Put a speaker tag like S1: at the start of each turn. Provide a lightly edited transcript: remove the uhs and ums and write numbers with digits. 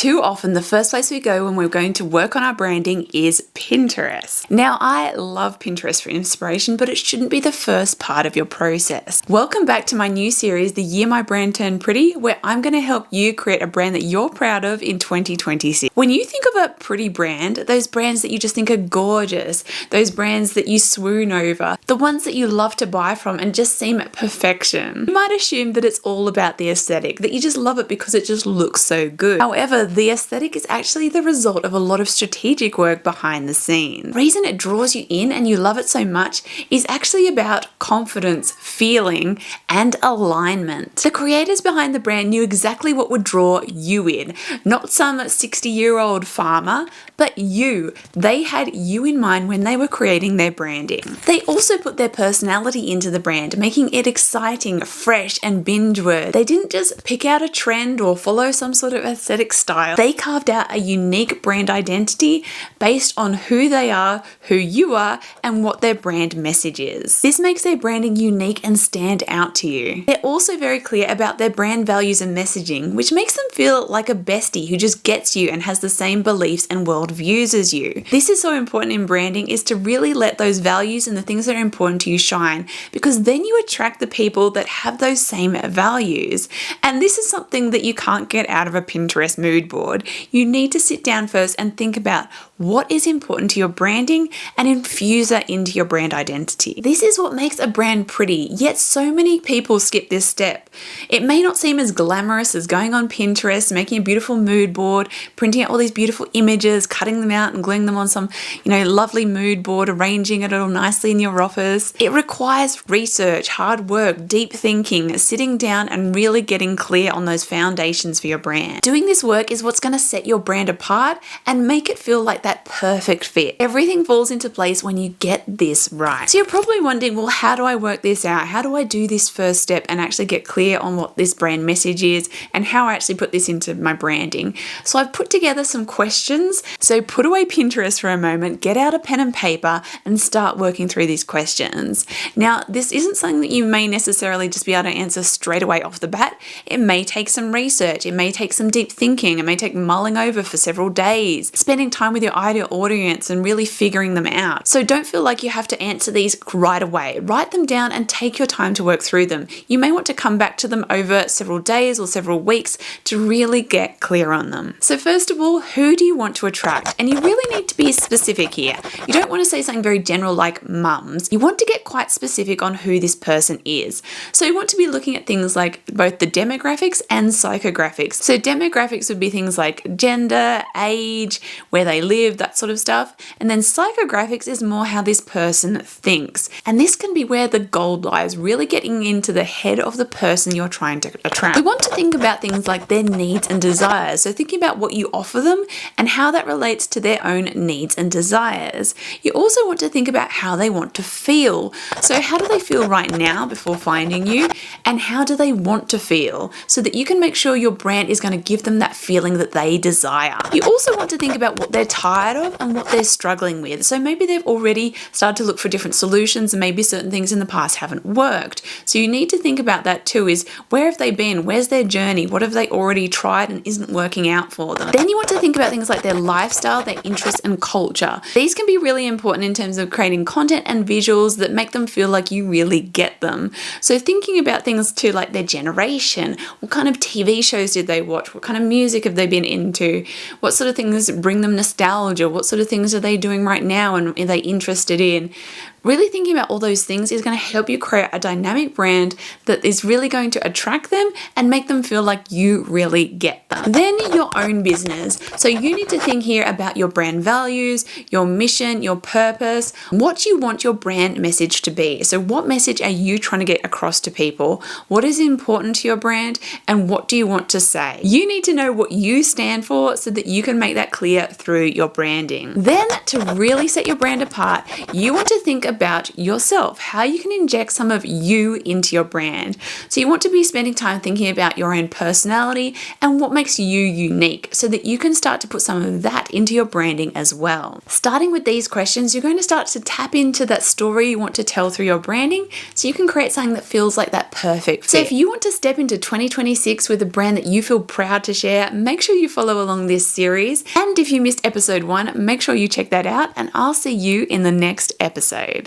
S1: Too often, the first place we go when we're going to work on our branding is Pinterest. Now, I love Pinterest for inspiration, but it shouldn't be the first part of your process. Welcome back to my new series, The Year My Brand Turned Pretty, where I'm going to help you create a brand that you're proud of in 2026. When you think of a pretty brand, those brands that you just think are gorgeous, those brands that you swoon over, the ones that you love to buy from and just seem perfection, you might assume that it's all about the aesthetic, that you just love it because it just looks so good. However, the aesthetic is actually the result of a lot of strategic work behind the scenes. The reason it draws you in and you love it so much is actually about confidence, feeling, and alignment. The creators behind the brand knew exactly what would draw you in, not some 60-year-old farmer, but you. They had you in mind when they were creating their branding. They also put their personality into the brand, making it exciting, fresh, and binge-worthy. They didn't just pick out a trend or follow some sort of aesthetic style. They carved out a unique brand identity based on who they are, who you are, and what their brand message is. This makes their branding unique and stand out to you. They're also very clear about their brand values and messaging, which makes them feel like a bestie who just gets you and has the same beliefs and worldviews as you. This is so important in branding, is to really let those values and the things that are important to you shine, because then you attract the people that have those same values. And this is something that you can't get out of a Pinterest mood board. You need to sit down first and think about what is important to your branding and infuse that into your brand identity. This is what makes a brand pretty, yet so many people skip this step. It may not seem as glamorous as going on Pinterest, making a beautiful mood board, printing out all these beautiful images, cutting them out and gluing them on some, lovely mood board, arranging it all nicely in your office. It requires research, hard work, deep thinking, sitting down and really getting clear on those foundations for your brand. Doing this work is what's going to set your brand apart and make it feel like that perfect fit. Everything falls into place when you get this right. So you're probably wondering, well, how do I work this out? How do I do this first step and actually get clear on what this brand message is and how I actually put this into my branding? So I've put together some questions. So put away Pinterest for a moment, get out a pen and paper and start working through these questions. Now, this isn't something that you may necessarily just be able to answer straight away off the bat. It may take some research. It may take some deep thinking. It may take mulling over for several days, spending time with your ideal audience and really figuring them out. So don't feel like you have to answer these right away. Write them down and take your time to work through them. You may want to come back to them over several days or several weeks to really get clear on them. So first of all, who do you want to attract? And you really need to be specific here. You don't want to say something very general like mums. You want to get quite specific on who this person is. So you want to be looking at things like both the demographics and psychographics. So demographics would be things like gender, age, where they live, that sort of stuff. And then psychographics is more how this person thinks. And this can be where the gold lies, really getting into the head of the person you're trying to attract. We want to think about things like their needs and desires. So thinking about what you offer them and how that relates to their own needs and desires. You also want to think about how they want to feel. So how do they feel right now before finding you? And how do they want to feel? So that you can make sure your brand is going to give them that feeling that they desire. You also want to think about what they're tired of and what they're struggling with. So maybe they've already started to look for different solutions and maybe certain things in the past haven't worked. So you need to think about that too, is where have they been? Where's their journey? What have they already tried and isn't working out for them? Then you want to think about things like their lifestyle, their interests and culture. These can be really important in terms of creating content and visuals that make them feel like you really get them. So thinking about things too like their generation, what kind of TV shows did they watch? What kind of music have they been into? What sort of things bring them nostalgia? What sort of things are they doing right now and are they interested in? Really thinking about all those things is going to help you create a dynamic brand that is really going to attract them and make them feel like you really get them. Then your own business. So you need to think here about your brand values, your mission, your purpose, what you want your brand message to be. So what message are you trying to get across to people? What is important to your brand and what do you want to say? You need to know what you stand for so that you can make that clear through your branding. Then to really set your brand apart, you want to think about yourself, how you can inject some of you into your brand. So you want to be spending time thinking about your own personality and what makes you unique so that you can start to put some of that into your branding as well. Starting with these questions, you're going to start to tap into that story you want to tell through your branding so you can create something that feels like that perfect fit. So if you want to step into 2026 with a brand that you feel proud to share, make sure you follow along this series. And if you missed episode 1, make sure you check that out, and I'll see you in the next episode.